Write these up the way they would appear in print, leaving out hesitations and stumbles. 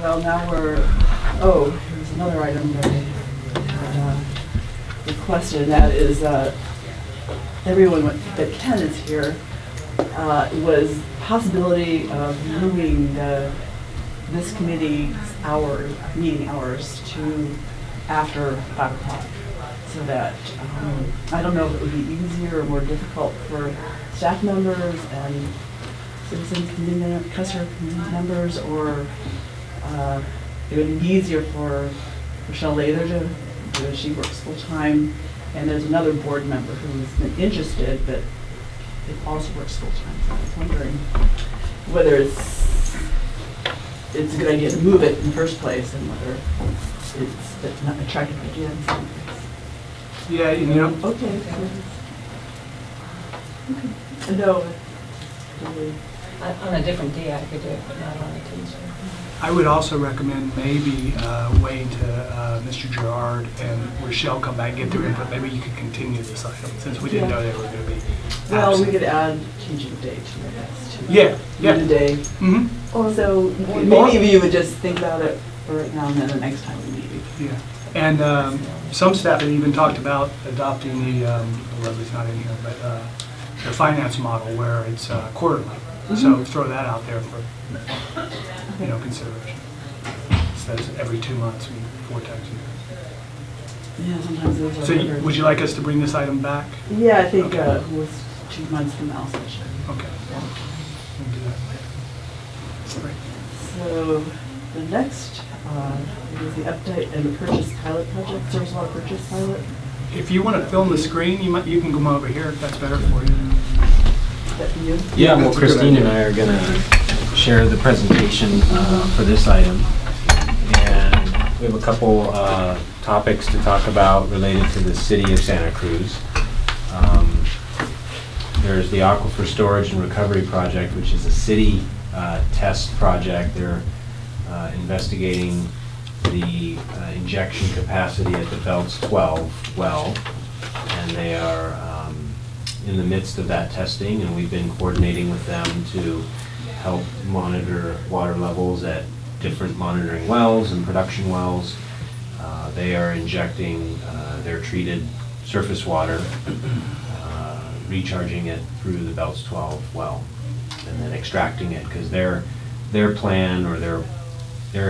Well, now here's another item that I had requested, and that is, everyone that Ken is here, was possibility of moving this committee's meeting hours to after 5 o'clock. So that, I don't know if it would be easier or more difficult for staff members and citizen community, customer community members, or it would be easier for Michelle Lather to do it. She works full-time, and there's another board member who's been interested, but it also works full-time. So I was wondering whether it's a good idea to move it in the first place, and whether it's not an attractive idea in some ways. Yeah, you know. Okay. No. On a different day, I could do it, but not on a Tuesday. I would also recommend maybe waiting to Mr. Gerard and Rochelle come back and get their input. Maybe you could continue this item since we didn't know they were going to be absent. Well, we could add changing the date to this. Yeah. The day. Mm-hmm. So maybe you would just think about it for right now and then the next time we meet. Yeah. And some staff had even talked about adopting the, Leslie's not in here, but the finance model where it's quarterly. So throw that out there for consideration. Instead of every 2 months, 4 times a year. Yeah, sometimes those are. So would you like us to bring this item back? Yeah, I think Okay. it was 2 months from now, so it should. Okay. We'll do that. Great. So the next is the update and the purchase pilot project, service water purchase pilot. If you want to film the screen, you can come over here if that's better for you. Is that for you? Yeah, well, That's a good Christine and idea. I are going to share the presentation for this item. And we have a couple topics to talk about related to the city of Santa Cruz. There's the Aquifer Storage and Recovery Project, which is a city test project. They're investigating the injection capacity at the Belts 12 well, and they are in the midst of that testing, and we've been coordinating with them to help monitor water levels at different monitoring wells and production wells. They are injecting their treated surface water, recharging it through the Belts 12 well, and then extracting it, because their plan or their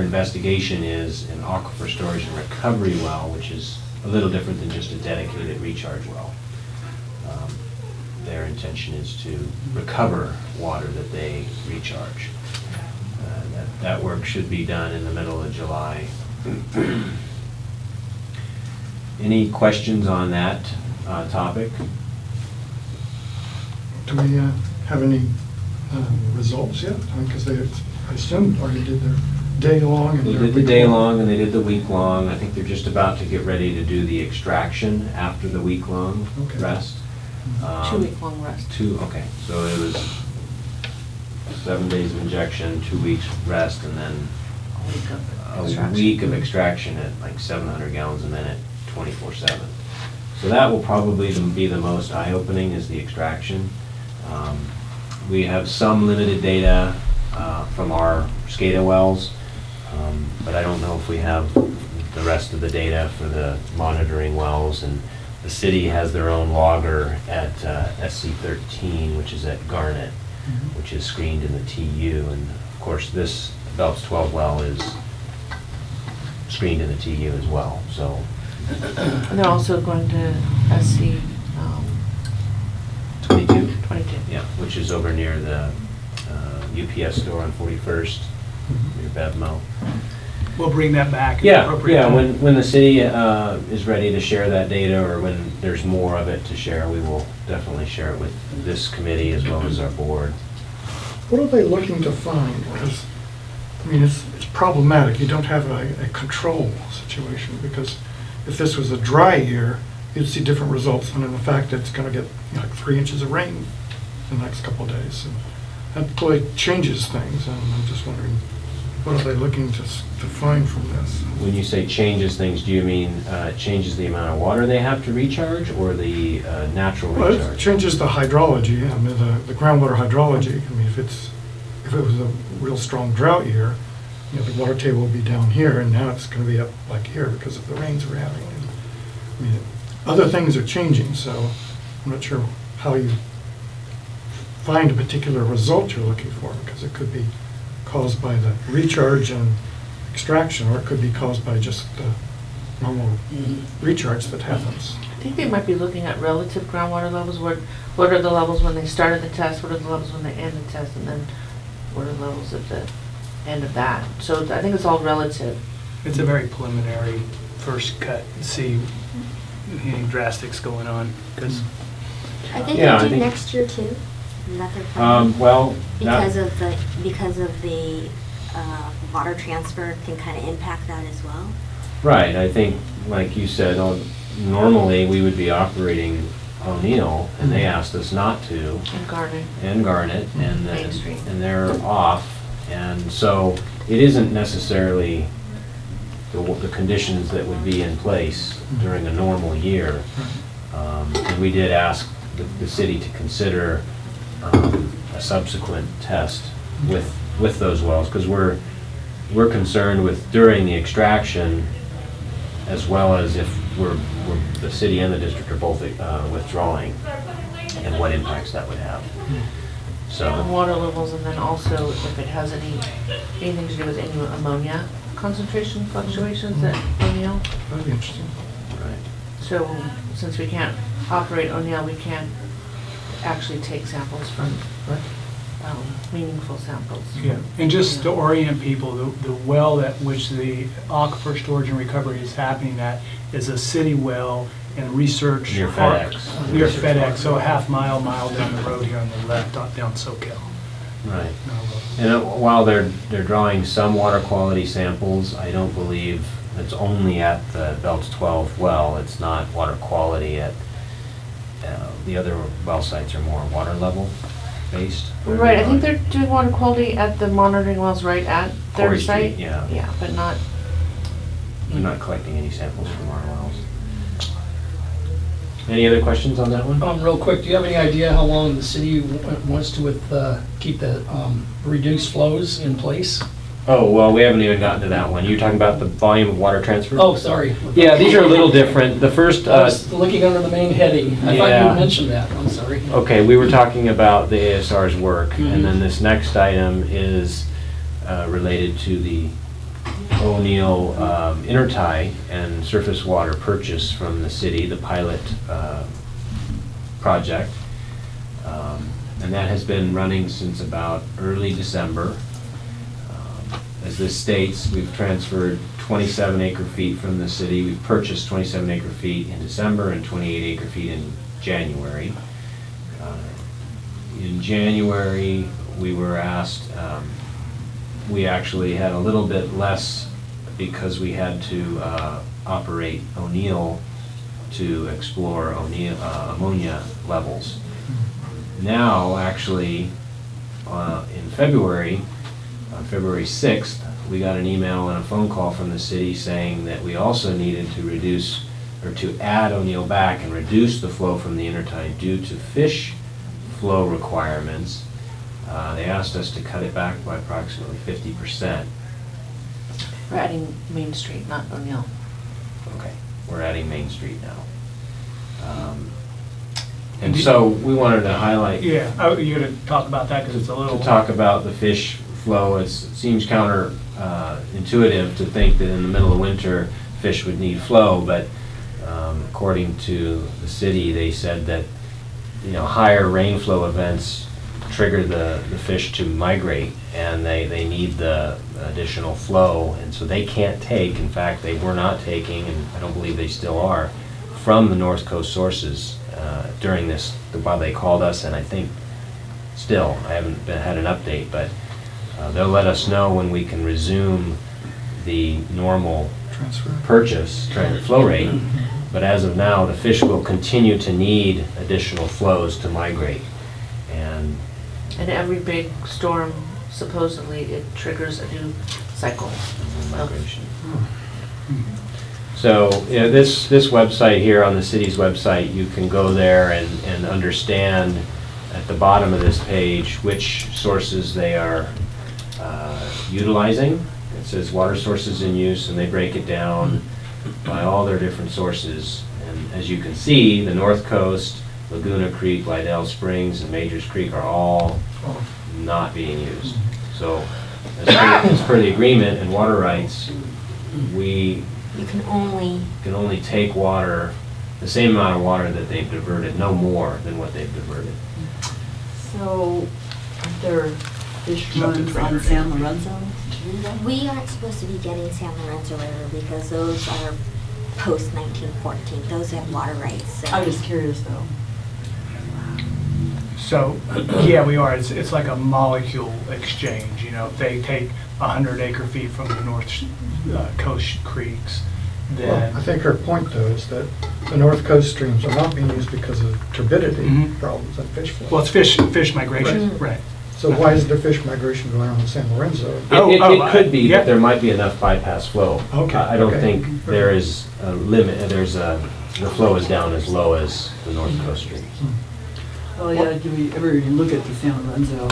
investigation is an aquifer storage and recovery well, which is a little different than just a dedicated recharge well. Their intention is to recover water that they recharge. That work should be done in the middle of July. Any questions on that topic? Do we have any results yet? Because they, I assume, already did their day-long and They their did the week-long. day-long and they did the week-long. I think they're just about to get ready to do the extraction after the week-long Okay. rest. 2-week-long rest. Okay, so it was 7 days of injection, 2 weeks rest, and then a week of extraction at like 700 gallons a minute, 24/7. So that will probably be the most eye-opening, is the extraction. We have some limited data from our SCADA wells, but I don't know if we have the rest of the data for the monitoring wells. And the city has their own logger at SC13, which is at Garnet, which is screened in the TU. And of course, this Belts 12 well is screened in the TU as well. So And they're also going to SC 22, 22. yeah, which is over near the UPS store on 41st, near Bevmo. We'll bring that back at the Yeah, appropriate yeah, time. when the city is ready to share that data, or when there's more of it to share, we will definitely share it with this committee as well as our board. What are they looking to find? Because, I mean, it's problematic. You don't have a control situation, because if this was a dry year, you'd see different results than in the fact that it's going to get like 3 inches of rain in the next couple of days. And that really changes things, and I'm just wondering, what are they looking to find from this? When you say changes things, do you mean changes the amount of water they have to recharge, or the natural Well, it recharge? changes the hydrology, I mean, the groundwater hydrology. I mean, if it was a real strong drought year, you know, the water table will be down here, and now it's gonna be up like here because of the rains we're having. And, I mean, other things are changing, so I'm not sure how you find a particular result you're looking for, because it could be caused by the recharge and extraction, or it could be caused by just the normal recharge that happens. I think they might be looking at relative groundwater levels. What are the levels when they started the test? What are the levels when they end the test? And then what are the levels at the end of that? So I think it's all relative. It's a very preliminary first cut, to see any drastics going on, because I think Yeah, I they do think- next year too. Is that their plan? Well, Because of the water transfer can kind of impact that as well. right, I think, like you said, normally we would be operating O'Neill, and they asked us not to, And Garden. and Garnet, and Main Street. and they're off. And so it isn't necessarily the conditions that would be in place during a normal year. And we did ask the city to consider a subsequent test with those wells, because we're concerned with during the extraction, as well as if the city and the district are both withdrawing, and what impacts that would have. The So, water levels, and then also if it has anything to do with any ammonia concentration fluctuations at O'Neill. That'd be interesting. right. So since we can't operate O'Neill, we can't actually take samples from Right. meaningful samples. Yeah, and just to orient people, the well at which the aquifer storage and recovery is happening at is a city well and research Near park. FedEx. Near FedEx, so a mile down the road here on the left, down Soquel. Right. And while they're drawing some water quality samples, I don't believe it's only at the Belts 12 well. It's not water quality at, the other well sites are more water level based. Right, I think they're doing water quality at the monitoring wells right at their Quarry site. Street, yeah. Yeah, but not, We're not collecting any samples from our wells. Any other questions on that one? Real quick, do you have any idea how long the city wants to keep the reduced flows in place? Oh, well, we haven't even gotten to that one. You're talking about the volume of water transfer? Oh, sorry. Yeah, these are a little different. The first, I was looking under the main heading. I thought Yeah. you mentioned that, I'm sorry. okay, we were talking about the ASR's work, Mhm. and then this next item is related to the O'Neill intertie and surface water purchase from the city, the pilot project. And that has been running since about early December. As this states, we've transferred 27 acre feet from the city. We've purchased 27 acre feet in December and 28 acre feet in January. In January, we were asked, we actually had a little bit less because we had to operate O'Neill to explore ammonia levels. Now, actually, in February, on February 6th, we got an email and a phone call from the city saying that we also needed to reduce, or to add O'Neill back and reduce the flow from the intertide due to fish flow requirements. They asked us to cut it back by approximately 50%. we're adding Main Street, not O'Neill. Okay, we're adding Main Street now. And so we wanted to highlight, Yeah, you're gonna talk about that because it's a little. to talk about the fish flow. It seems intuitive to think that in the middle of winter, fish would need flow, but according to the city, they said that, higher rainflow events trigger the fish to migrate, and they need the additional flow, and so they can't take, in fact, they were not taking, and I don't believe they still are, from the North Coast sources during this, while they called us, and I think still, I haven't had an update, but they'll let us know when we can resume the normal Transfer. purchase, flow rate, but as of now, the fish will continue to need additional flows to migrate. And And every big storm, supposedly, it triggers a new cycle. migration. So, this website here on the city's website, you can go there and understand at the bottom of this page which sources they are utilizing it says water sources in use, and they break it down by all their different sources. And as you can see, the North Coast, Laguna Creek, Lydell Springs, and Majors Creek are all not being used. So as per the agreement and water rights, we You can only, can only take water, the same amount of water that they've diverted, no more than what they've diverted. So, are there fish Up to runs on 300 San acre feet. Lorenzo too then? we aren't supposed to be getting San Lorenzo River because those are post-1914. Those have water rights. So. I'm just curious though. So, yeah, we are. It's like a molecule exchange, you know. If they take 100 acre feet from the North Coast creeks, Well, I then, think her point, though, is that the North Coast streams are not being used because of turbidity Mhm. problems and fish flow. well, it's fish migration, right. So why is there fish migration going on in San Lorenzo? It could be, yeah. but there might be enough bypass flow. Okay, I don't okay. think there is a limit, the flow is down as low as the North Coast streams. Well, yeah, do we ever look at the San Lorenzo,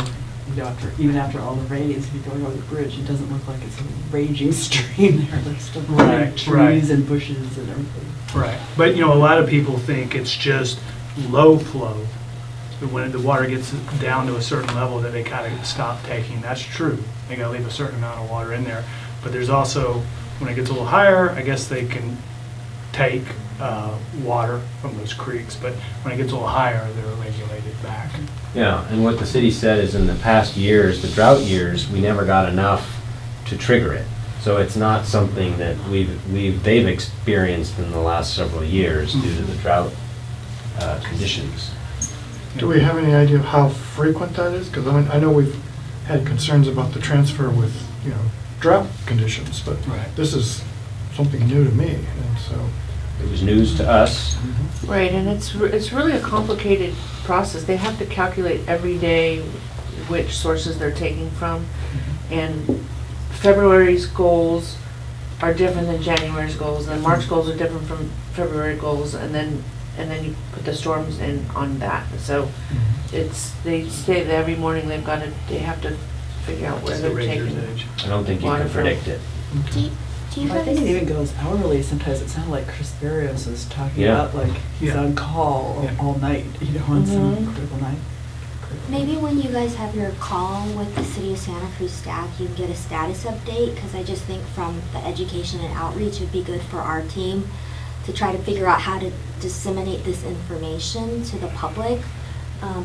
you know, even after all the rains, if you go over the bridge, it doesn't look like it's a raging stream there. There's still Right, trees right. and bushes and everything. Right, but you know, a lot of people think it's just low flow. When the water gets down to a certain level that they kind of stop taking. That's true. They gotta leave a certain amount of water in there. But there's also, when it gets a little higher, I guess they can take water from those creeks. But when it gets a little higher, they're regulated back. Yeah, and what the city said is in the past years, the drought years, we never got enough to trigger it. So it's not something that they've experienced in the last several years due to the drought conditions. Do we have any idea of how frequent that is? Because I know we've had concerns about the transfer with, you know, drought conditions, but Right. this is something new to me, and so. It was news to us. Right, and it's really a complicated process. They have to calculate every day which sources they're taking from. And February's goals are different than January's goals, and March goals are different from February goals, and then you put the storms in on that. So they say that every morning they have to figure out where It's the they're Ranger's taking. Edge. I don't think you Water can from- predict it. Do you I think it guys? even goes hourly. Sometimes it sounded like Chris Barrios was talking Yeah. about like he's Yeah. on call Yeah. all night, you know, on some Mhm. critical night. Maybe when you guys have your call with the City of Santa Cruz staff, you can get a status update, because I just think from the education and outreach, it'd be good for our team to try to figure out how to disseminate this information to the public,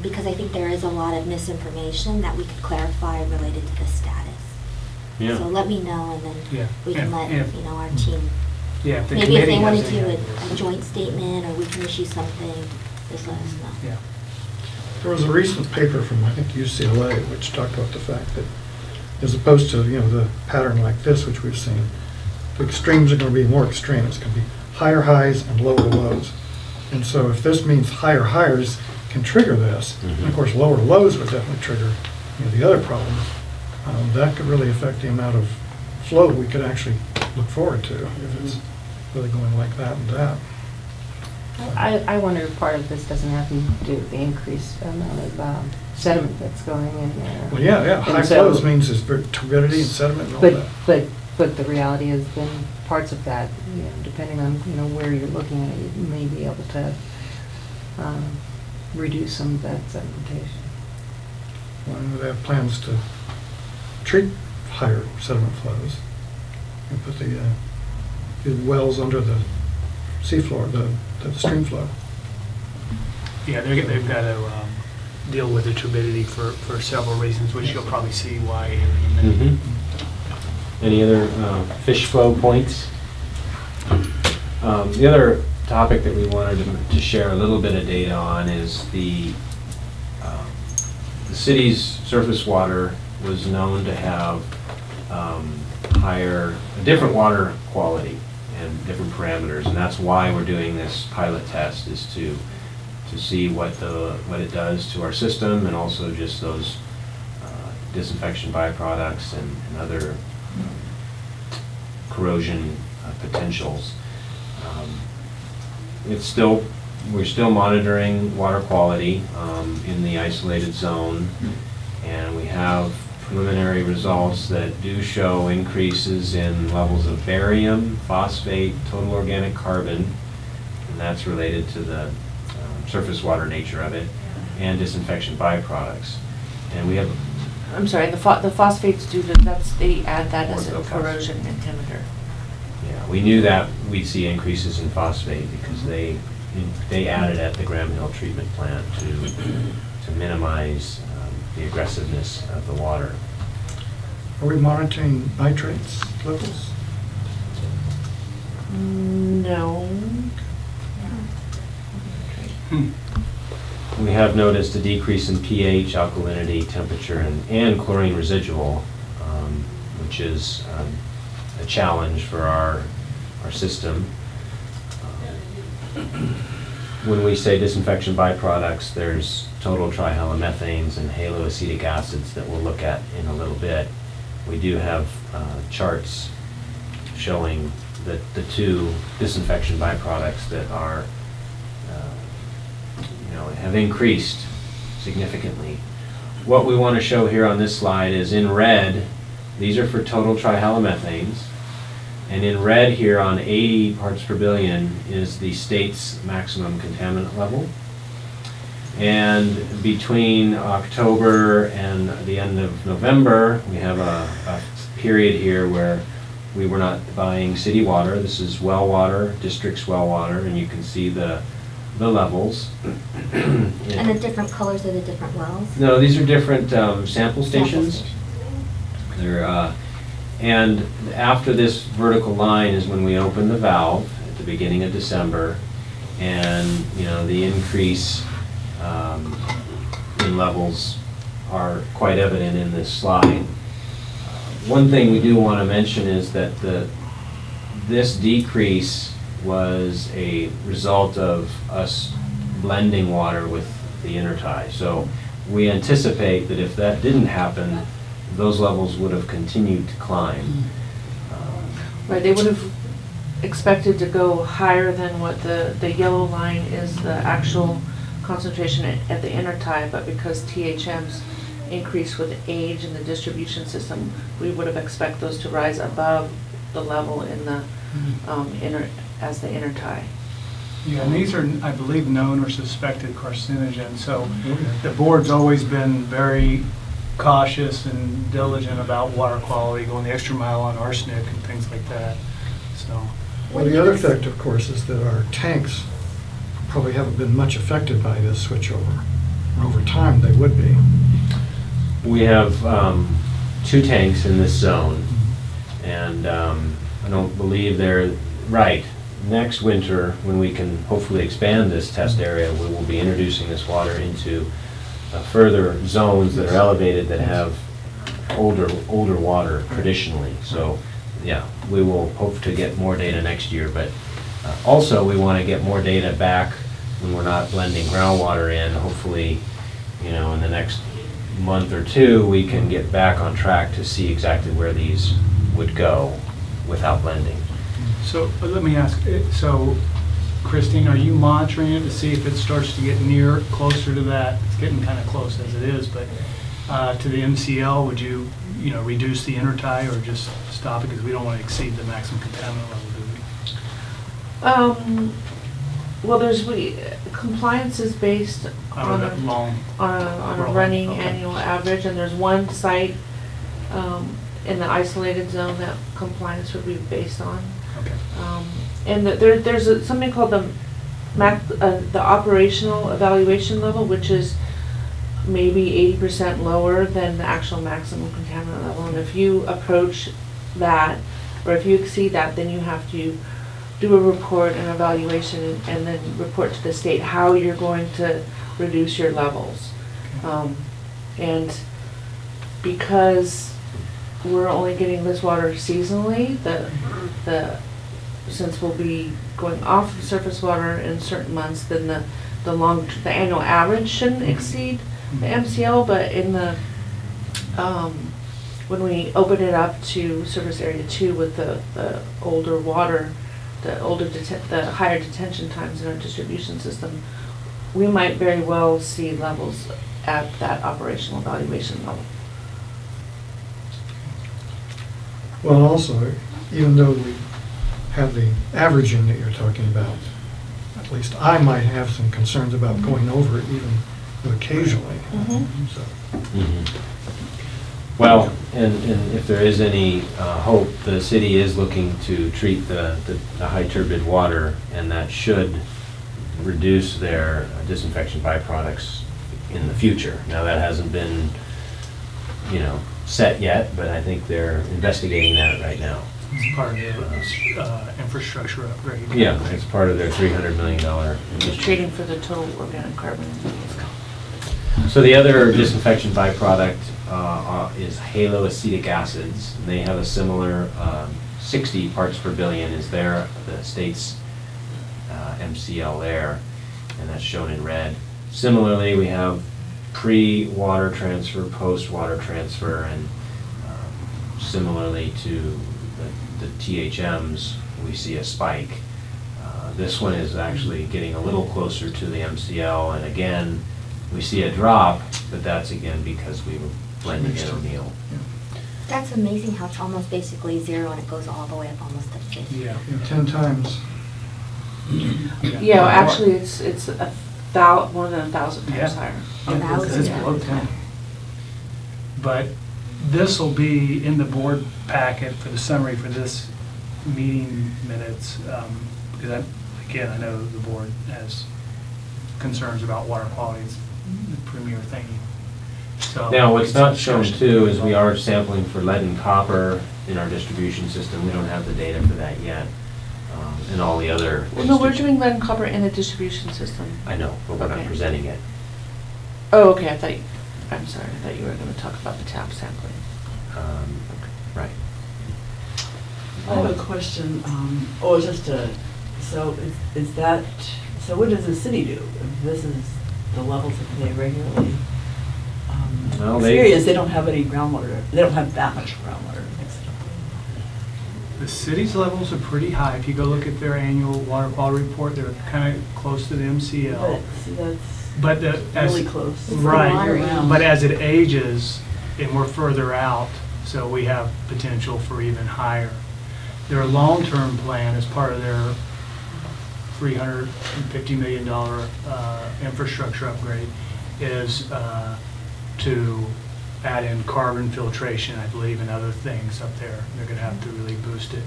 because I think there is a lot of misinformation that we could clarify related to the status. Yeah. So let me know, and then Yeah. we can Yeah. let, Yeah. you know, our team, Yeah, if the maybe if committee they want has to do any a ideas. joint statement, or we can issue something, just let us know. Yeah. There was a recent paper from, I think, UCLA, which talked about the fact that as opposed to, you know, the pattern like this, which we've seen, the extremes are going to be more extreme. It's going to be higher highs and lower lows. And so if this means higher highs can trigger this, and of course lower lows would definitely trigger, you know, the other problems, that could really affect the amount of flow we could actually look forward to if it's really going like that and that. I wonder if part of this doesn't have to do with the increased amount of sediment that's going in there. Well, yeah, high And so- flows means there's turbidity and sediment and all that. But the reality is then parts of that, you know, depending on, you know, where you're looking at it, you may be able to reduce some of that sedimentation. Well, they have plans to treat higher sediment flows and put the wells under the seafloor, the stream flow. Yeah, they've got to deal with the turbidity for several reasons, which you'll probably see why here in a minute. Mhm. Any other fish flow points? The other topic that we wanted to share a little bit of data on is the city's surface water was known to have a different water quality and different parameters, and that's why we're doing this pilot test, is to see what it does to our system, and also just those disinfection byproducts and other corrosion potentials. We're still monitoring water quality in the isolated zone, and we have preliminary results that do show increases in levels of barium, phosphate, total organic carbon, and that's related to the surface water nature of it, and disinfection byproducts. And we have, I'm sorry, the phosphates they add that as a Orthophosphate. corrosion inhibitor. yeah, we knew that we'd see increases in phosphate because they added at the Graham Hill treatment plant to minimize the aggressiveness of the water. Are we monitoring nitrates levels? No. We have noticed a decrease in pH, alkalinity, temperature, and chlorine residual, which is a challenge for our system. When we say disinfection byproducts, there's total trihalomethanes and haloacetic acids that we'll look at in a little bit. We do have charts showing that the two disinfection byproducts that are have increased significantly. What we want to show here on this slide is in red, these are for total trihalomethanes, and in red here on 80 parts per billion is the state's maximum contaminant level. And between October and the end of November, we have a period here where we were not buying city water. This is well water, district's well water, and you can see the levels. And the different colors of the different wells? No, these are different sample stations. They're, and after this vertical line is when we open the valve at the beginning of December, and the increase in levels are quite evident in this slide. One thing we do want to mention is that this decrease was a result of us blending water with the intertie. So we anticipate that if that didn't happen, those levels would have continued to climb. Right, they would have expected to go higher than what the yellow line is, the actual concentration at the intertie, but because THMs increase with age in the distribution system, we would have expected those to rise above the level in the as the intertie. Yeah, and these are, I believe, known or suspected carcinogens, so the board's always been very cautious and diligent about water quality, going the extra mile on arsenic and things like that, so. Well, the other effect, of course, is that our tanks probably haven't been much affected by this switchover. And over time, they would be. We have 2 tanks in this zone, and I don't believe they're right. Next winter, when we can hopefully expand this test area, we will be introducing this water into further zones that are elevated that have older water traditionally. So, yeah, we will hope to get more data next year, but also we want to get more data back when we're not blending groundwater in. Hopefully, in the next month or 2, we can get back on track to see exactly where these would go without blending. So let me ask, so Christine, are you monitoring it to see if it starts to get closer to that? It's getting kind of close as it is, but to the MCL, would you, reduce the intertie or just stop it because we don't want to exceed the maximum contaminant level, do we? Well, compliance is based on That long. on a running Okay. annual average, and there's one site in the isolated zone that compliance would be based on. Okay. And there's something called the operational evaluation level, which is maybe 80% lower than the actual maximum contaminant level. And if you approach that, or if you exceed that, then you have to do a report and evaluation and then report to the state how you're going to reduce your levels. And because we're only getting this water seasonally, since we'll be going off of surface water in certain months, then the annual average shouldn't exceed the MCL, but in when we open it up to surface area 2 with the older water, the higher detention times in our distribution system, we might very well see levels at that operational evaluation level. Well, also, even though we have the averaging that you're talking about, at least I might have some concerns about going over it even occasionally. So, Well, and if there is any hope, the city is looking to treat the high turbid water, and that should reduce their disinfection byproducts in the future. Now, that hasn't been, set yet, but I think they're investigating that right now. It's part of the infrastructure upgrade. Yeah, it's part of their $300 million. Just trading for the total organic carbon. So the other disinfection byproduct is haloacetic acids. They have a similar 60 parts per billion is the state's MCL there, and that's shown in red. Similarly, we have pre-water transfer, post-water transfer, and similarly to the THMs, we see a spike. This one is actually getting a little closer to the MCL, and again, we see a drop, but that's again because we were blending in a meal. That's amazing how it's almost basically zero and it goes all the way up almost to 50. Yeah. 10 times. Yeah, well, actually, it's more than 1,000 times Yeah. higher. Because it's below 10. But this will be in the board packet for the summary for this meeting minutes, because again, I know the board has concerns about water quality. It's the premier thing. So Now, what's not shown too is we are sampling for lead and copper in our distribution system. We don't have the data for that yet. And all the other. Well, no, we're doing lead and copper in the distribution system. I know, but we're not Okay. presenting it. Oh, okay, I'm sorry, I thought you were gonna talk about the tap sampling. Right. I have a question, so what does the city do? If this is the levels that they regularly Well, experience, they don't have any groundwater, they don't have that much groundwater mixed up. the city's levels are pretty high. If you go look at their annual water quality report, they're kind of close to the MCL. But, see, that's But really close. It's the Right, water Year-round. but as it ages, and we're further out, so we have potential for even higher. Their long-term plan as part of their $350 million infrastructure upgrade is to add in carbon filtration, I believe, and other things up there. They're gonna have to really boost it.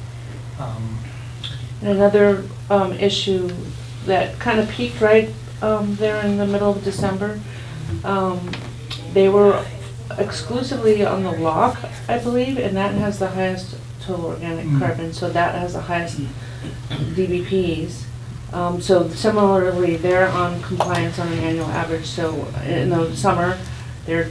And another issue that kind of peaked right there in the middle of December, they were exclusively on the lock, I believe, and that has the highest total organic carbon, so that has the highest DBPs. So similarly, they're on compliance on an annual average, so in the summer, they're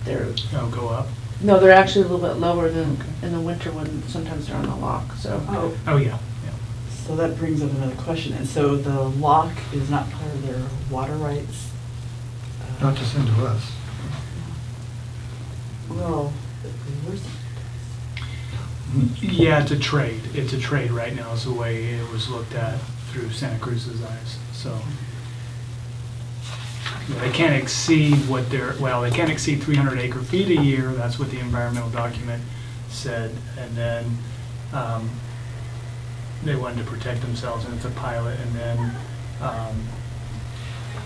It'll go up. no, they're actually a little bit lower than in the winter when sometimes they're on the lock, so. Oh, Oh, yeah, yeah. so that brings up another question, and so the lock is not part of their water rights? Not to send to us. Well, where's, Yeah, it's a trade. It's a trade right now is the way it was looked at through Santa Cruz's eyes, so. They can't exceed they can't exceed 300 acre feet a year, that's what the environmental document said, and then they wanted to protect themselves, and it's a pilot, and then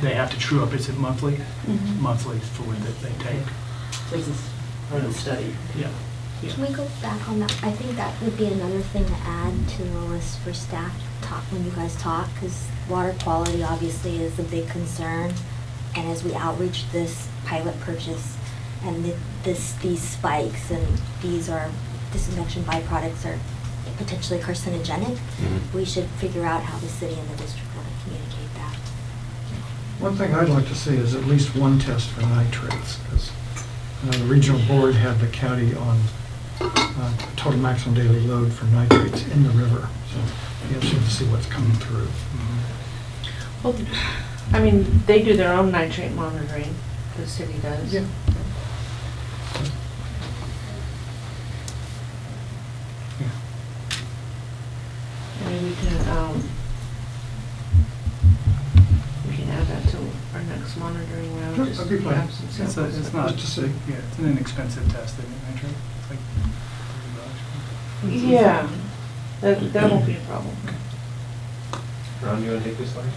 they have to true up, is it monthly? Mhm. Monthly for what they take, so this is part of the study? yeah. Can we go back on that? I think that would be another thing to add to the list for staff to talk when you guys talk, because water quality obviously is a big concern. And as we outreach this pilot purchase and these spikes and these are disinfection byproducts are potentially carcinogenic, we should figure out how the city and the district want to communicate that. One thing I'd like to see is at least one test for nitrates, because the regional board had the county on total maximum daily load for nitrates in the river, so you have to see what's coming through. Well, I mean, they do their own nitrate monitoring, the city does. Yeah. I mean, we can add that to our next monitoring round. Sure, just that'd be fine. grab some It's samples. not, Just to see. yeah, it's an inexpensive test, isn't it, nitrate? It's like Yeah, that won't be a problem. Ron, you wanna take this one?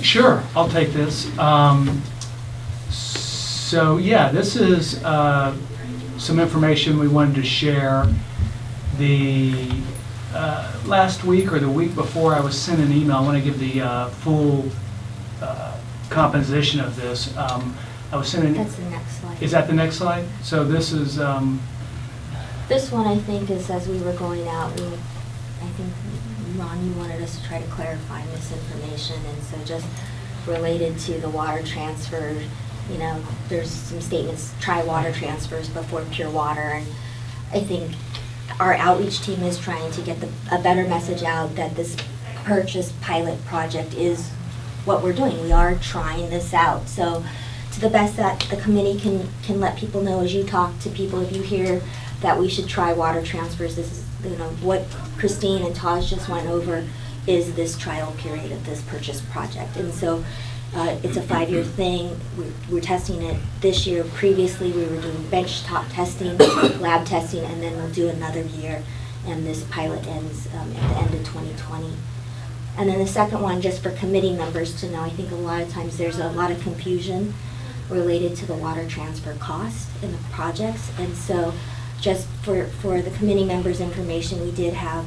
Sure, I'll take this. So, yeah, this is some information we wanted to share. The last week or the week before, I was sent an email. I want to give the full composition of this. I was sent an... That's the next slide. Is that the next slide? So this is... This one, I think, is as we were going out, I think, Ron, you wanted us to try to clarify misinformation, and so just related to the water transfer, you know, there's some statements, try water transfers before pure water, and I think our outreach team is trying to get a better message out that this purchase pilot project is what we're doing. We are trying this out. So to the best that the committee can let people know, as you talk to people, if you hear that we should try water transfers, this is, you know, what Christine and Taj just went over is this trial period of this purchase project. And so it's a 5-year thing. We're testing it this year. Previously, we were doing benchtop testing, lab testing, and then we'll do another year. And this pilot ends at the end of 2020. And then the second one, just for committee members to know, I think a lot of times there's a lot of confusion related to the water transfer cost in the projects. And so just for the committee members' information, we did have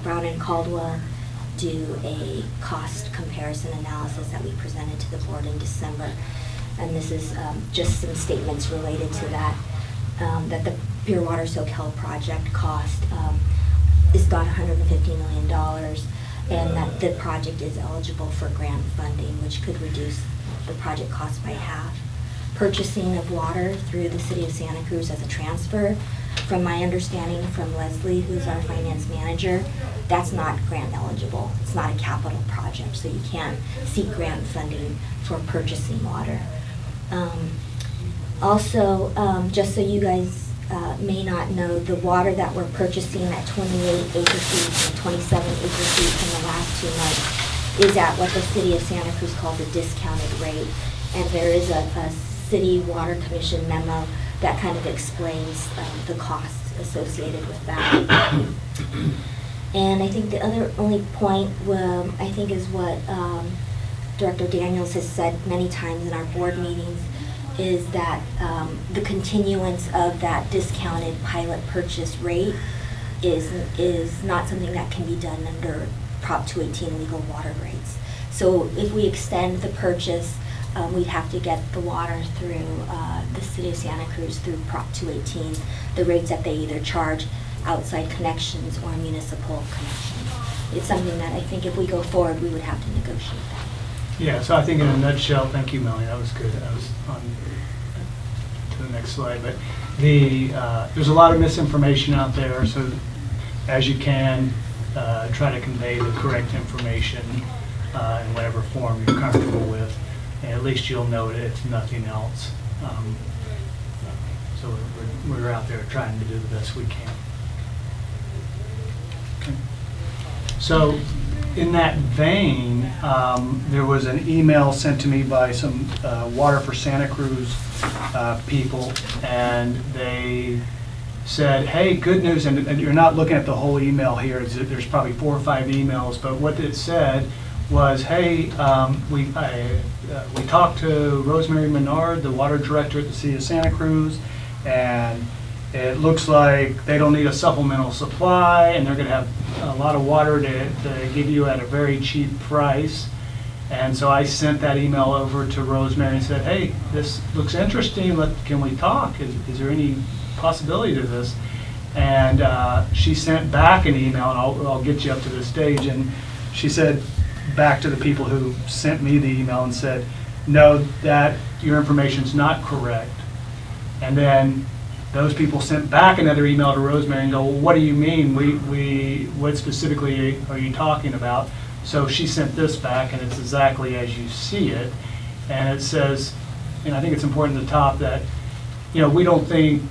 Brown and Caldwell do a cost comparison analysis that we presented to the board in December. And this is just some statements related to that, that the Pure Water Soquel project cost is about $150 million, and that the project is eligible for grant funding, which could reduce the project cost by half. Purchasing of water through the city of Santa Cruz as a transfer, from my understanding from Leslie, who's our finance manager, that's not grant eligible. It's not a capital project, so you can't seek grant funding for purchasing water. Also, just so you guys may not know, the water that we're purchasing at 28 acre-feet and 27 acre-feet in the last 2 months is at what the city of Santa Cruz calls a discounted rate. And there is a city water commission memo that kind of explains the costs associated with that. And I think the only point, I think, is what Director Daniels has said many times in our board meetings, is that the continuance of that discounted pilot purchase rate is not something that can be done under Prop 218 legal water rates. So if we extend the purchase, we'd have to get the water through the city of Santa Cruz through Prop 218, the rates that they either charge outside connections or municipal connections. It's something that I think if we go forward, we would have to negotiate that. Yeah, so I think in a nutshell, thank you, Melanie, that was good. I was on to the next slide, but there's a lot of misinformation out there, so as you can, try to convey the correct information in whatever form you're comfortable with, and at least you'll know it if nothing else. So we're out there trying to do the best we can. Okay. So in that vein, there was an email sent to me by some Water for Santa Cruz people, and they said, hey, good news, and you're not looking at the whole email here, there's probably 4 or 5 emails, but what it said was, hey, we talked to Rosemary Menard, the water director at the city of Santa Cruz, and it looks like they don't need a supplemental supply, and they're going to have a lot of water to give you at a very cheap price. And so I sent that email over to Rosemary and said, hey, this looks interesting. Can we talk? Is there any possibility to this? And she sent back an email, and I'll get you up to the stage. And she said back to the people who sent me the email and said, no, that your information's not correct. And then those people sent back another email to Rosemary and go, well, what do you mean? What specifically are you talking about? So she sent this back, and it's exactly as you see it. And it says, and I think it's important at the top that, we don't think,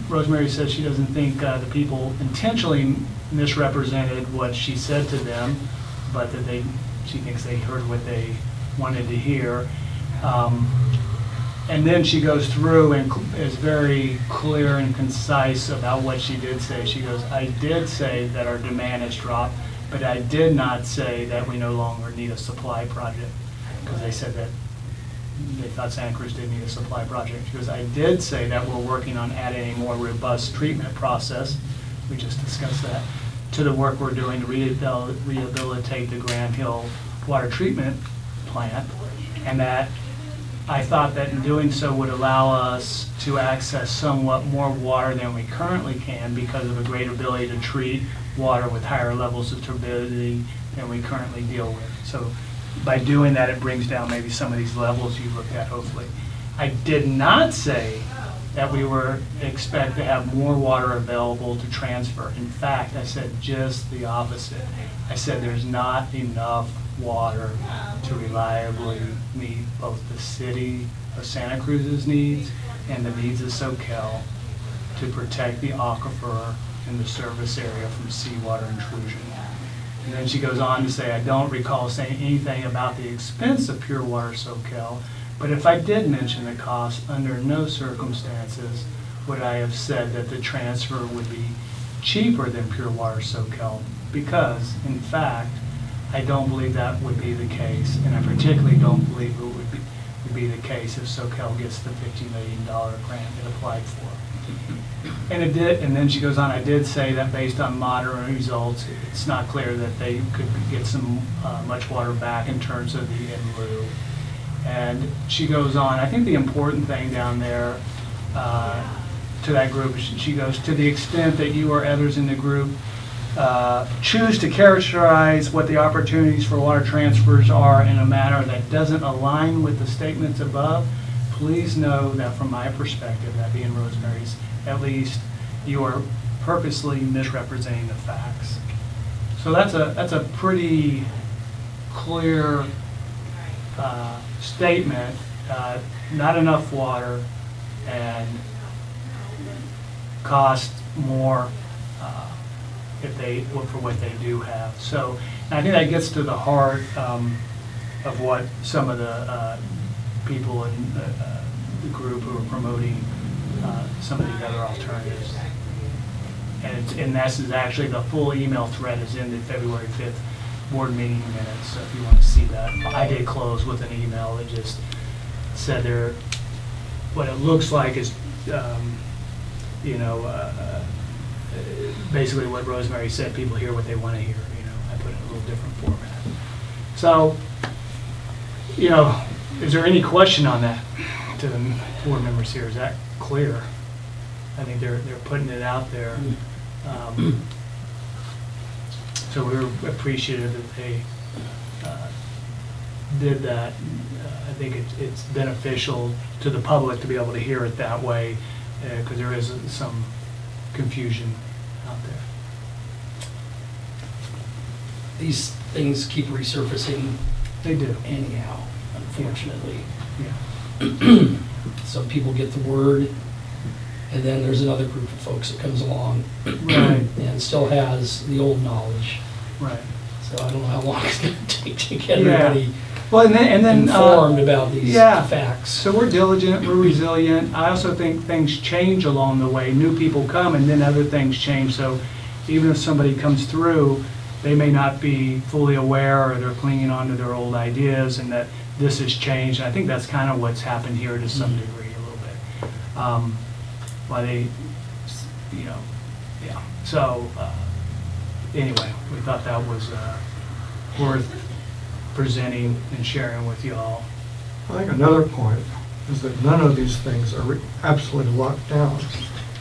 Rosemary says she doesn't think the people intentionally misrepresented what she said to them, but that she thinks they heard what they wanted to hear. And then she goes through and is very clear and concise about what she did say. She goes, I did say that our demand has dropped, but I did not say that we no longer need a supply project. Because they said that they thought Santa Cruz didn't need a supply project. She goes, I did say that we're working on adding a more robust treatment process. We just discussed that. To the work we're doing to rehabilitate the Grand Hill water treatment plant. And that I thought that in doing so would allow us to access somewhat more water than we currently can because of a greater ability to treat water with higher levels of turbidity than we currently deal with. So by doing that, it brings down maybe some of these levels you looked at, hopefully. I did not say that we were expect to have more water available to transfer. In fact, I said just the opposite. I said there's not enough water to reliably meet both the city of Santa Cruz's needs and the needs of Soquel to protect the aquifer in the service area from seawater intrusion. And then she goes on to say, I don't recall saying anything about the expense of pure water Soquel, but if I did mention the cost, under no circumstances would I have said that the transfer would be cheaper than pure water Soquel, because, in fact, I don't believe that would be the case, and I particularly don't believe it would be the case if Soquel gets the $50 million grant it applied for. And it did, and then she goes on, I did say that based on modern results, it's not clear that they could get some much water back in terms of the in lieu. And she goes on, I think the important thing down there to that group, she goes, to the extent that you or others in the group choose to characterize what the opportunities for water transfers are in a manner that doesn't align with the statements above, please know that from my perspective, that being Rosemary's, at least, you are purposely misrepresenting the facts. So that's a pretty clear statement. Not enough water and cost more for what they do have. So, and I think that gets to the heart of what some of the people in the group who are promoting some of these other alternatives. And this is actually, the full email thread is in the February 5th board meeting minutes, so if you want to see that. I did close with an email that just said there, what it looks like is, basically what Rosemary said, people hear what they want to hear, I put it in a little different format. So, is there any question on that to the board members here? Is that clear? I think they're putting it out there. So we're appreciative that they did that. I think it's beneficial to the public to be able to hear it that way, because there is some confusion out there. These things keep resurfacing They do. anyhow, unfortunately. Yeah. Some people get the word, and then there's another group of folks that comes along Right. and still has the old knowledge. Right. So I don't know how long it's going to take to get Yeah. everybody Well, and then informed about these yeah. facts. So we're diligent, we're resilient. I also think things change along the way. New people come and then other things change. So even if somebody comes through, they may not be fully aware, or they're clinging on to their old ideas, and that this has changed. I think that's kind of what's happened here to some degree a little bit. Why they, yeah. So anyway, we thought that was worth presenting and sharing with you all. I think another point is that none of these things are absolutely locked down.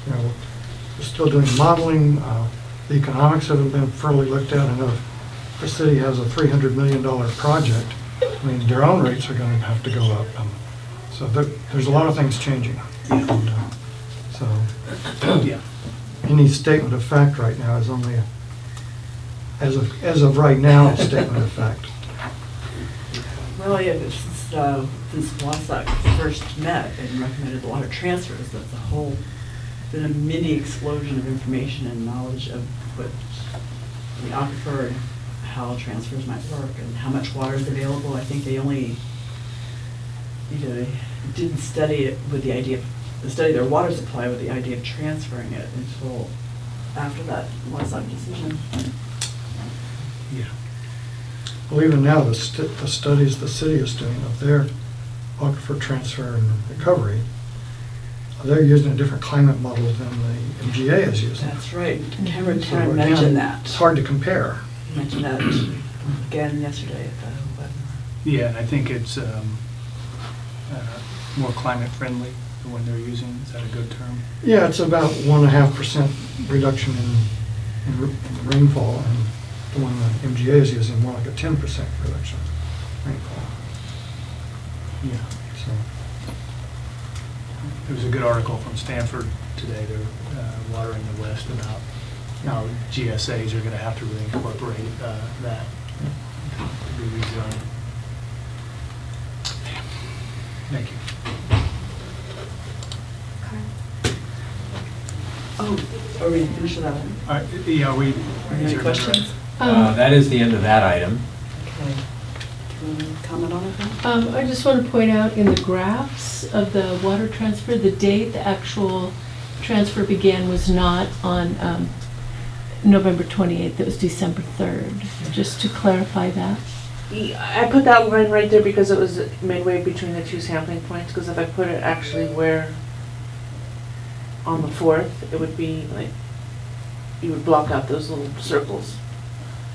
We're still doing modeling. The economics haven't been thoroughly looked at. I know if the city has a $300 million project, I mean, their own rates are going to have to go up. So there's a lot of things changing. And, so Yeah. any statement of fact right now is only, as of right now, a statement of fact. Well, yeah, since Wausau first met and recommended the water transfers, that's a whole, been a mini explosion of information and knowledge of what the aquifer and how transfers might work and how much water is available. I think they only, didn't study it with the idea of, study their water supply with the idea of transferring it until after that Wausau decision. Yeah. Well, even now, the studies the city is doing of their aquifer transfer and recovery, they're using a different climate model than the MGA is using. That's right. Cameron So Tarrant again, mentioned that. It's hard to compare. Mentioned that again yesterday at the webinar. Yeah, and I think it's more climate friendly when they're using, is that a good term? Yeah, it's about 1.5% reduction in rainfall, and the one that MGA is using more like a 10% reduction in rainfall. Yeah. So, There was a good article from Stanford today, they're watering the West, about how GSAs are gonna have to really incorporate that to be rezoned. Thank you. Oh, are we finished with that one? All right, yeah, we. Any questions? That is the end of that item. Okay. Do you want to comment on it then? I just want to point out in the graphs of the water transfer, the date the actual transfer began was not on November 28th, it was December 3rd, just to clarify that. I put that line right there because it was midway between the two sampling points, because if I put it actually where, on the 4th, it would be like, you would block out those little circles.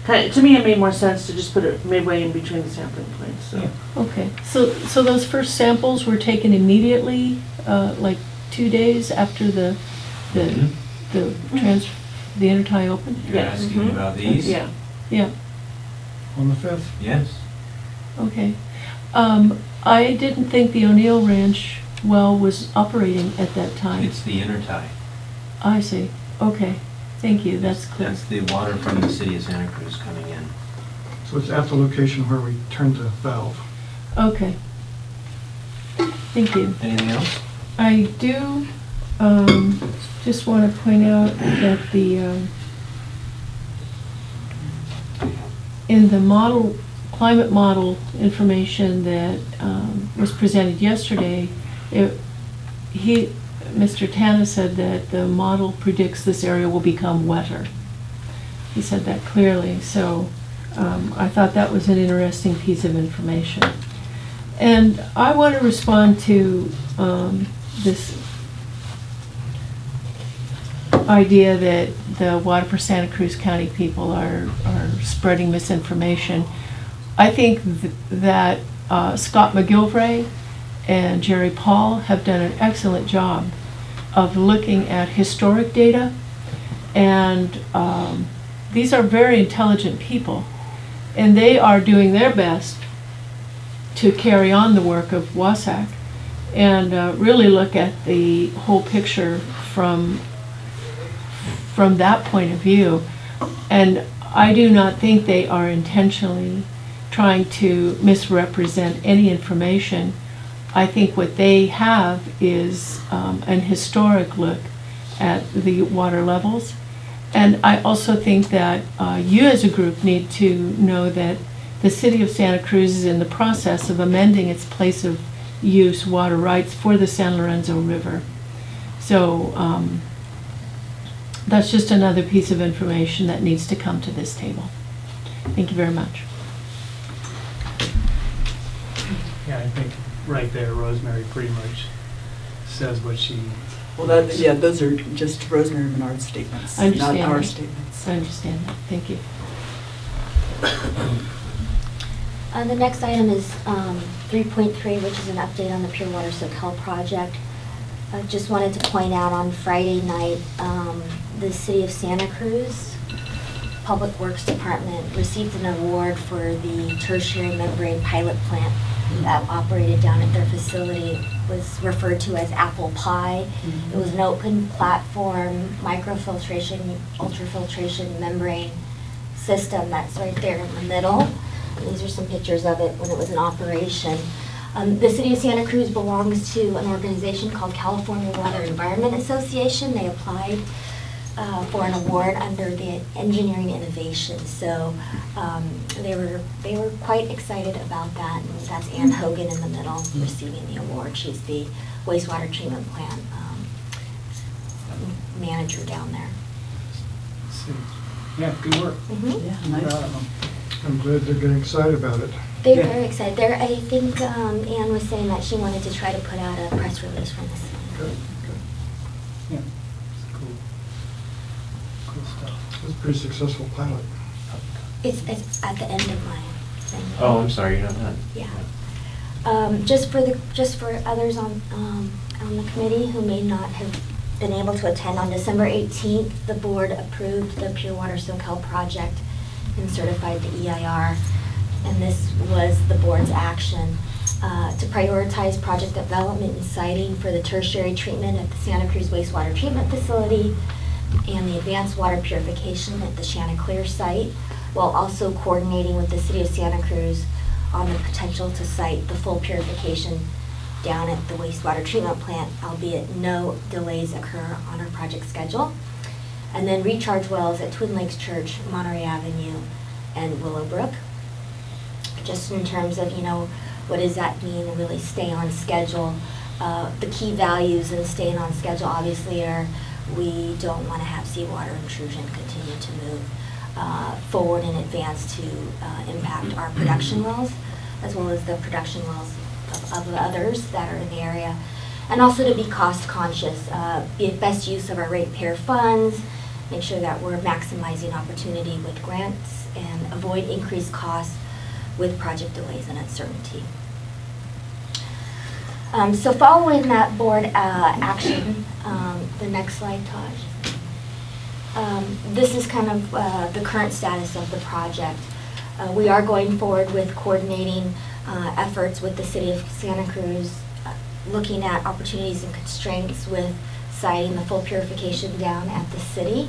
To me, it made more sense to just put it midway in between the sampling points, so. Okay, so those first samples were taken immediately, like 2 days after the intertie opened? You're asking about these? Yeah. Yeah, on the 5th, Yes. okay. I didn't think the O'Neill Ranch well was operating at that time. It's the intertie. I see, okay, thank you, that's clear. That's the water from the city of Santa Cruz coming in. so it's at the location where we turned the valve. Okay. Thank you. Anything else? I do just want to point out that in the model, climate model information that was presented yesterday, Mr. Tanna said that the model predicts this area will become wetter. He said that clearly, so I thought that was an interesting piece of information. And I want to respond to this idea that the Water for Santa Cruz County people are spreading misinformation. I think that Scott McGilvray and Jerry Paul have done an excellent job of looking at historic data, and these are very intelligent people, and they are doing their best to carry on the work of WASAC and really look at the whole picture from that point of view. And I do not think they are intentionally trying to misrepresent any information. I think what they have is an historic look at the water levels. And I also think that you as a group need to know that the city of Santa Cruz is in the process of amending its place of use water rights for the San Lorenzo River. So that's just another piece of information that needs to come to this table. Thank you very much. Yeah, I think right there, Rosemary pretty much says what she. Well, yeah, those are just Rosemary Menard's statements, I understand not our that. statements. I understand that. Thank you. The next item is 3.3, which is an update on the Pure Water Soquel project. I just wanted to point out on Friday night, the City of Santa Cruz Public Works Department received an award for the tertiary membrane pilot plant that operated down at their facility. It was referred to as Apple Pie. It was an open platform microfiltration, ultrafiltration membrane system that's right there in the middle. These are some pictures of it when it was in operation. The City of Santa Cruz belongs to an organization called California Water Environment Association. They applied for an award under the engineering innovation. So they were quite excited about that. And that's Ann Hogan in the middle receiving the award. She's the wastewater treatment plant manager down there. Yeah, good work. Mhm. Yeah, Proud nice. of them. I'm glad they're getting excited about it. They're Yeah. very excited. I think Ann was saying that she wanted to try to put out a press release from the city. Good, Yeah, it's cool. Cool stuff. It was a pretty successful pilot. It's at the end of my thing. Oh, I'm sorry, you're not done. Yeah. Just for others on the committee who may not have been able to attend, on December 18th, the board approved the Pure Water Soquel project and certified the EIR. And this was the board's action to prioritize project development and siting for the tertiary treatment at the Santa Cruz wastewater treatment facility and the advanced water purification at the Chanticleer site, while also coordinating with the city of Santa Cruz on the potential to site the full purification down at the wastewater treatment plant, albeit no delays occur on our project schedule. And then recharge wells at Twin Lakes Church, Monterey Avenue, and Willowbrook. Just in terms of, what does that mean, to really stay on schedule? The key values in staying on schedule obviously are we don't want to have seawater intrusion continue to move forward in advance to impact our production wells, as well as the production wells of the others that are in the area. And also to be cost conscious, be best use of our ratepayer funds, make sure that we're maximizing opportunity with grants, and avoid increased costs with project delays and uncertainty. So following that board action, the next slide, Taj. This is kind of the current status of the project. We are going forward with coordinating efforts with the city of Santa Cruz, looking at opportunities and constraints with siting the full purification down at the city.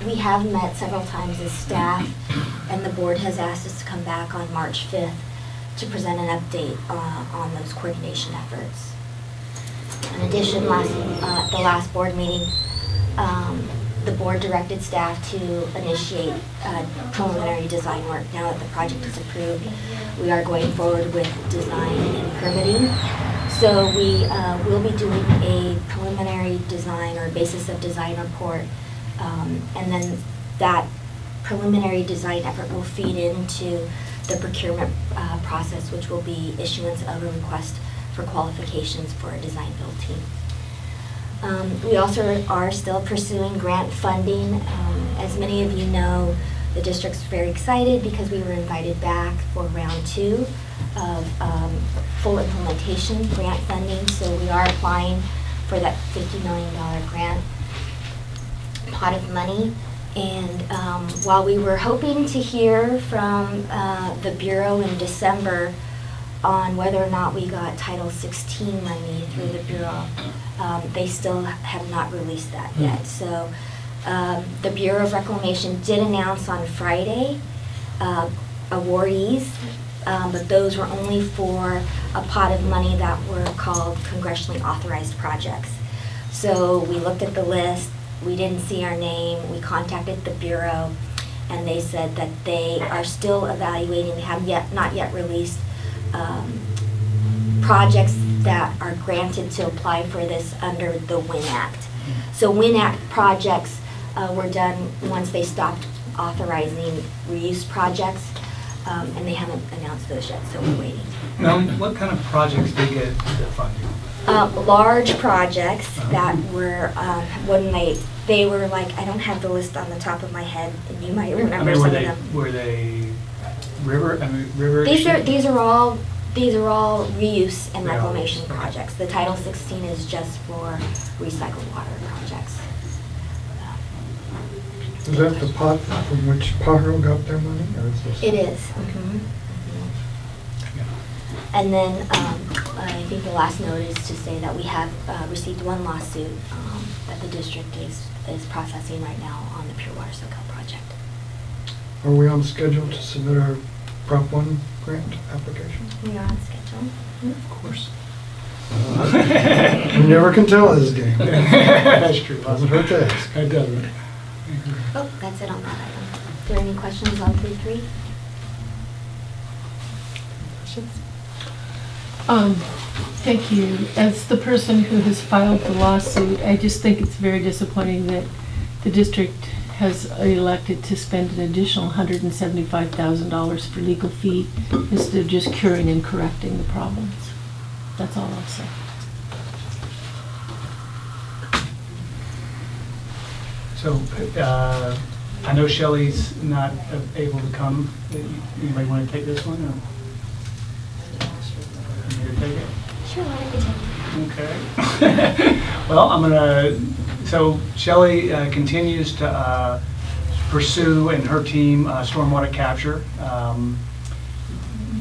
We have met several times as staff, and the board has asked us to come back on March 5th to present an update on those coordination efforts. In addition, the last board meeting, the board directed staff to initiate preliminary design work. Now that the project is approved, we are going forward with design and permitting. So we will be doing a preliminary design or basis of design report, and then that preliminary design effort will feed into the procurement process, which will be issuance of a request for qualifications for a design build team. We also are still pursuing grant funding. As many of you know, the district's very excited because we were invited back for round 2 of full implementation grant funding. So we are applying for that $50 million grant pot of money. And while we were hoping to hear from the Bureau in December on whether or not we got Title 16 money through the Bureau, they still have not released that yet. So the Bureau of Reclamation did announce on Friday awardees, but those were only for a pot of money that were called congressionally authorized projects. So we looked at the list. We didn't see our name. We contacted the Bureau, and they said that they are still evaluating. They have not yet released projects that are granted to apply for this under the WIN Act. So WIN Act projects were done once they stopped authorizing reuse projects, and they haven't announced those yet, so we're waiting. Now, what kind of projects they get the funding? Large projects that were, when they were like, I don't have the list on the top of my head, and you might remember some of them. Were they river? These are all reuse and They are reclamation reuse, okay. projects. The Title 16 is just for recycled water projects. Is that the pot from which Pajaro got their money, or is this? It is. Mhm. And then I think the last note is to say that we have received one lawsuit that the district is processing right now on the Pure Water Soquel project. Are we on schedule to submit our Prop 1 grant application? We are on schedule. Of course. You never can tell in this game. That's true. Doesn't hurt to ask. It doesn't. Oh, that's it on that item. Are there any questions on 3.3? Thank you. As the person who has filed the lawsuit, I just think it's very disappointing that the district has elected to spend an additional $175,000 for legal fee instead of just curing and correcting the problems. That's all I'll say. So, I know Shelley's not able to come. Anybody want to take this one, or? You need to take it? Sure, why don't you take it? Okay. Well, I'm gonna, so Shelley continues to pursue, and her team, stormwater capture,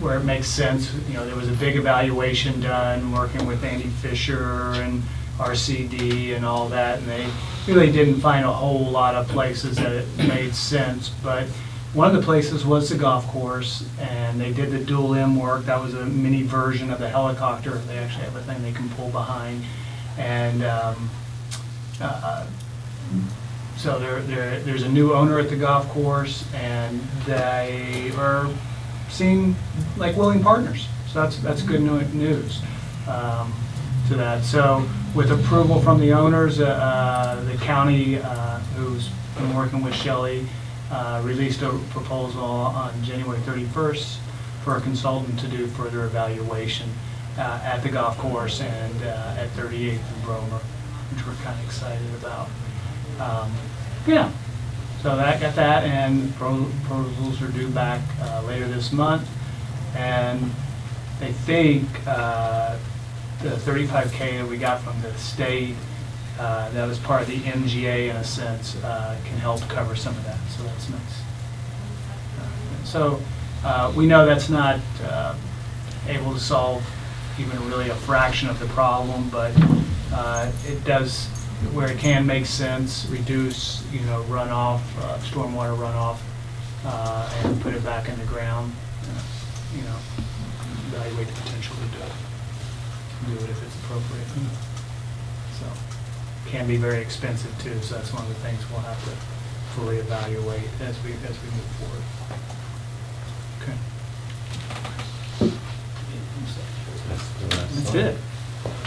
where it makes sense. You know, there was a big evaluation done, working with Andy Fisher and RCD and all that, and they really didn't find a whole lot of places that it made sense, but one of the places was the golf course, and they did the dual M work. That was a mini version of the helicopter. They actually have a thing they can pull behind. And so there's a new owner at the golf course, and they are seem like willing partners. So that's good news to that. So with approval from the owners, the county, who's been working with Shelley, released a proposal on January 31st for a consultant to do further evaluation at the golf course and at 38th and Bromer, which we're kind of excited about. Yeah, so that got that, and proposals are due back later this month. And I think the $35K that we got from the state, that was part of the MGA in a sense, can help cover some of that, so that's nice. So we know that's not able to solve even really a fraction of the problem, but it does, where it can make sense, reduce, runoff, stormwater runoff, and put it back in the ground, evaluate the potential to do it if it's appropriate. So, can be very expensive too, so that's one of the things we'll have to fully evaluate as we move forward. Okay. That's it.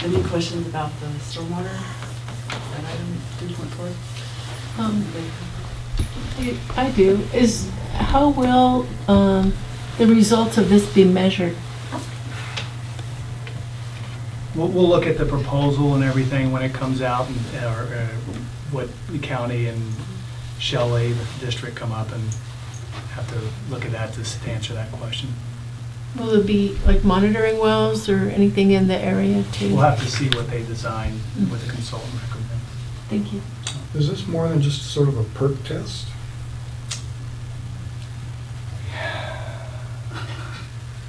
Any questions about the stormwater? That item 3.4? I do. How will the results of this be measured? We'll look at the proposal and everything when it comes out, and what the county and Shelley, the district, come up, and have to look at that to answer that question. Will there be like monitoring wells or anything in the area too? We'll have to see what they design with the consultant recommend. Thank you. Is this more than just sort of a perk test?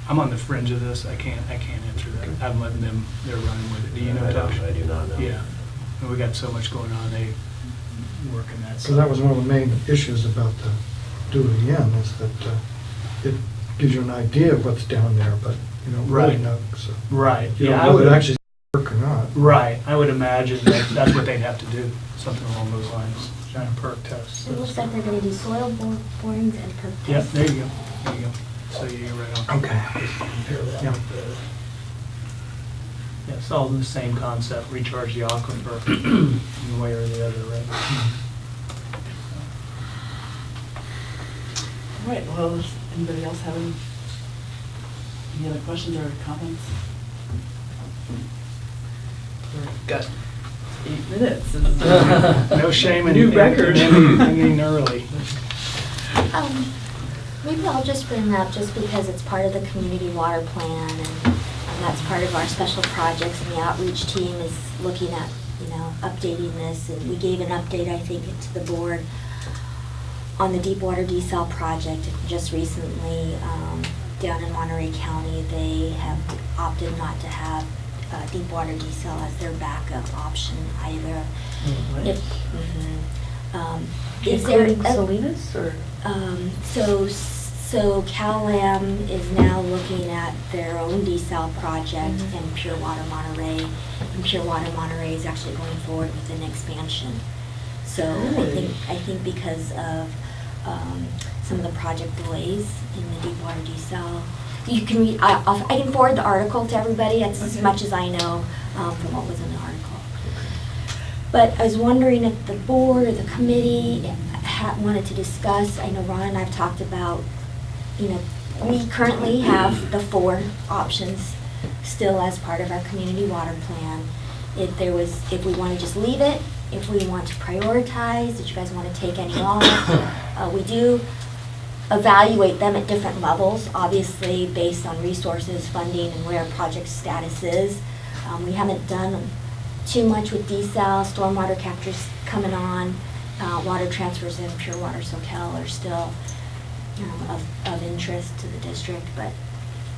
I'm on the fringe of this. I can't answer that. I'm letting them, they're running with it. Do you know, I Tosh? do not know. Yeah. We got so much going on, they work in that. Because that was one of the main issues about the do it again, is that it gives you an idea of what's down there, but you don't really Right. know. So Right. you Yeah, don't I know if would it actually work or not. Right. I would imagine that's what they'd have to do, something along those lines, kind of perk tests. It looks like they're gonna do soil borings and perk Yep, tests. there you go. There you go. So you're right on. Okay. Compare that Yeah. with the, yeah, it's all the same concept, recharge the aquifer in one way or the other, right? All right, well, does anybody else have any other questions or comments? We've got 8 minutes. This is No shame in New record. ending early. Maybe I'll just bring that up just because it's part of the community water plan, and that's part of our special projects, and the outreach team is looking at, updating this, and we gave an update, I think, to the board on the deep water desal project just recently. Down in Monterey County, they have opted not to have deep water desal as their backup option either. If there Including Salinas, or? So So Cal-Am is now looking at their own desal project in Pure Water Monterey. And Pure Water Monterey is actually going forward with an expansion. So I think because of some of the project delays in the deep water desal, you can read, I can forward the article to everybody. That's as much as I know from what was in the article. But I was wondering if the board or the committee wanted to discuss, I know Ron and I have talked about, we currently have the 4 options still as part of our community water plan. If we want to just leave it, if we want to prioritize, if you guys want to take any off, we do evaluate them at different levels, obviously based on resources, funding, and where project status is. We haven't done too much with desal, stormwater capture's coming on, water transfers in Pure Water Soquel are still of interest to the district, but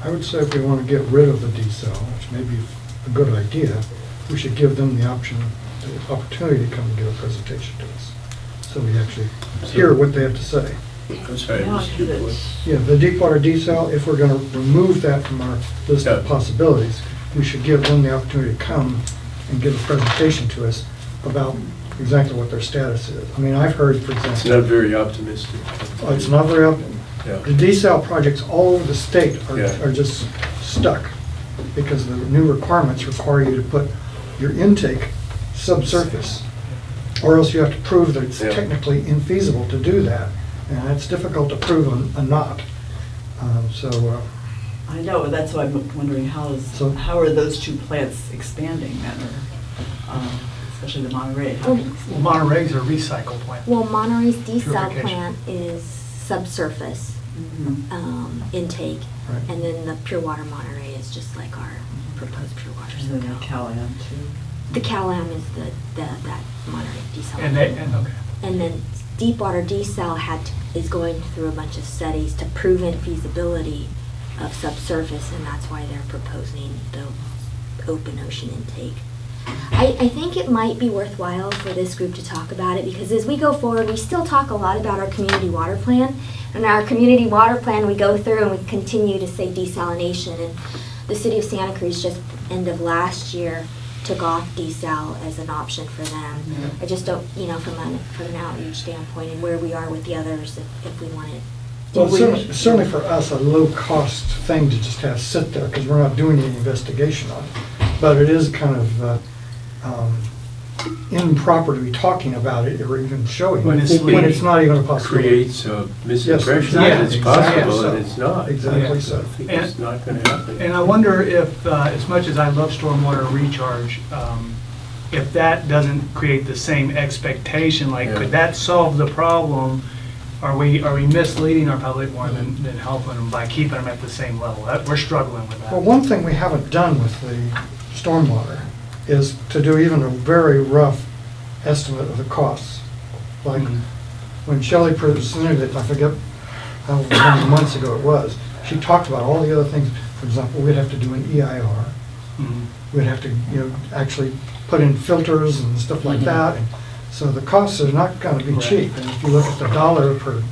I would say if we want to get rid of the desal, which may be a good idea, we should give them the opportunity to come and give a presentation to us. So we actually hear what they have to say. I'm sorry, Yeah, Mr. DuBois. Yeah, the deep water desal, if we're going to remove that from our list of Yeah. possibilities, we should give them the opportunity to come and give a presentation to us about exactly what their status is. I mean, I've heard, for It's not example, very optimistic. it's not very up. Yeah. The desal projects all over the state Yeah. are just stuck because the new requirements require you to put your intake subsurface, or else you have to prove that it's Yeah. technically infeasible to do that, and it's difficult to prove a not. I know, that's why I'm wondering So- how are those 2 plants expanding then, or, especially the Monterey? Oh. Well, Monterey's a recycle plant. well, Monterey's desal Purification. plant is subsurface Mhm. intake, Right. and then the Pure Water Monterey is just like our proposed Pure Water And then the Soquel. Cal-Am too. The Cal-Am is that Monterey desal. Okay. And then deep water desal is going through a bunch of studies to prove in feasibility of subsurface, and that's why they're proposing the open ocean intake. I think it might be worthwhile for this group to talk about it, because as we go forward, we still talk a lot about our community water plan. And our community water plan, we go through and we continue to say desalination. And the city of Santa Cruz just end of last year took off desal as an option for them. I just don't, from an outreach standpoint and where we are with the others, if we want it. Well, it's certainly for us, a low-cost thing to just have sit there, because we're not doing any investigation on it. But it is kind of improper to be talking about it or even showing When it, it's when it's not even a possibility. Creates a misimpression exactly. that it's Exactly. possible, and it's not. Exactly I so. think it's not going to happen. And I wonder if, as much as I love stormwater recharge, if that doesn't create the same expectation, like, Yeah. could that solve the problem? Are we misleading our public more than helping them by keeping them at the same level? We're struggling with that. Well, one thing we haven't done with the stormwater is to do even a very rough estimate of the costs. Like, Mhm. when Shelley presented it, I forget how many months ago it was, she talked about all the other things. For example, we'd have to do an EIR. Mhm. We'd have to, actually put in filters and stuff like Mhm. that. And so the costs are not going to be Correct. cheap. And if you look at the dollar per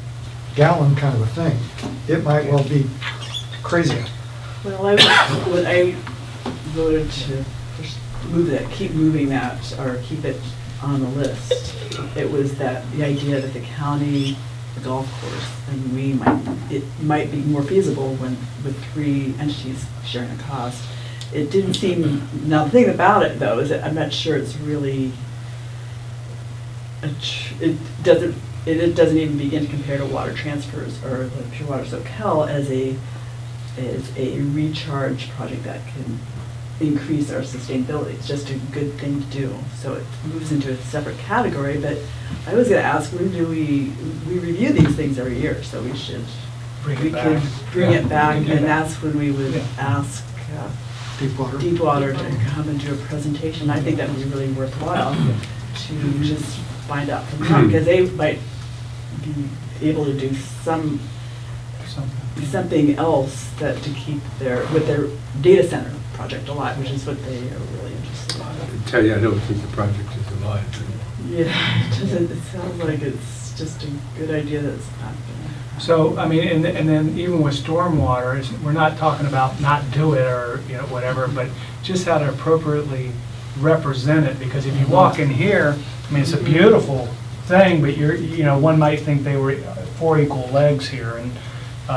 gallon kind of a thing, it might well be crazy. Well, when I voted to just keep moving that, or keep it on the list, it was the idea that the county, the golf course, and it might be more feasible with 3 entities sharing a cost. It didn't seem, now the thing about it though, is that I'm not sure it's really, it doesn't even begin to compare to water transfers or the Pure Water Soquel as a recharge project that can increase our sustainability. It's just a good thing to do. So it moves into a separate category, but I was gonna ask, when do we review these things every year, so we should, Bring it we back. could bring Yeah, it back, we can do and that. that's when we would Yeah. ask Deepwater. Deepwater to come and do a presentation. I think that would be really worthwhile to just find out from them, because they might be able to do something else that to keep with their data center project alive, which is what they are really interested in. I tell you, I don't think the project is alive. Yeah, it sounds like it's just a good idea that it's not gonna So, I mean, and then even with stormwater, we're not talking about not do it or, you know, whatever, but just how to appropriately represent it, because if you walk in here, I mean, it's a beautiful thing, but you know, one might think they were 4 equal legs here, and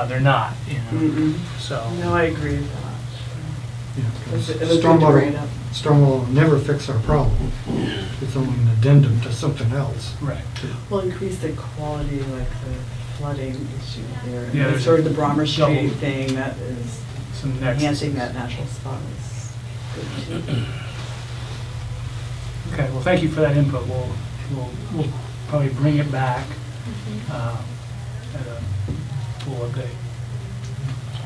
they're not, you know, so. No, I agree with that. Yeah, 'cause It was good to bring it up. Stormwater will never fix our problem. It's only an addendum to something else. Right. Will increase the quality, like the flooding issue there. Yeah, And there's sort of the Brommer Street double- thing that is Some next. enhancing that natural spot is good too. Okay, well, thank you for that input. We'll probably bring it back at a full update.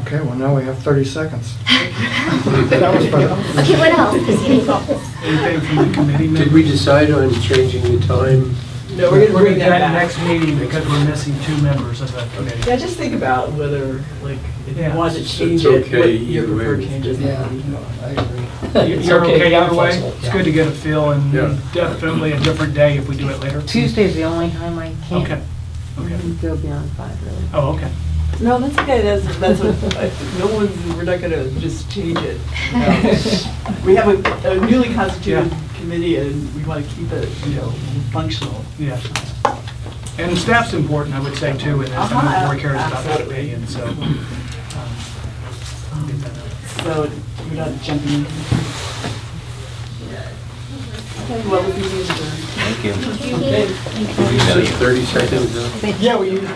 Okay, well, now we have 30 seconds. That was fun. Okay, what else? Proceeding goals. Anything from the committee members? Did we decide on changing the time? No, we're gonna bring that back. next meeting because we're missing 2 members of the committee. Yeah, just think about whether, like, if you Yeah. wanted to It's change it, okay what your either way. preferred changes Yeah, might be. I agree. It's You're okay I'm either way? flexible, It's yeah. good to get a feel, and Yeah. definitely a different day if we do it later. Tuesday's the only time I Okay, can't okay. go beyond 5, really. Oh, okay. No, that's okay, that's what, no one's, we're not gonna just change it. No. We have a newly constituted committee and we wanna keep it, you know, functional. Yeah. And the staff's important, I would say, too, in this. I know the board cares about that Absolutely. opinion, so. I'll get that out. So we're not jumping in. Okay, well, we'll be adjourned. Thank you. Thank you. Okay. You said 30 seconds now? Yeah, we use.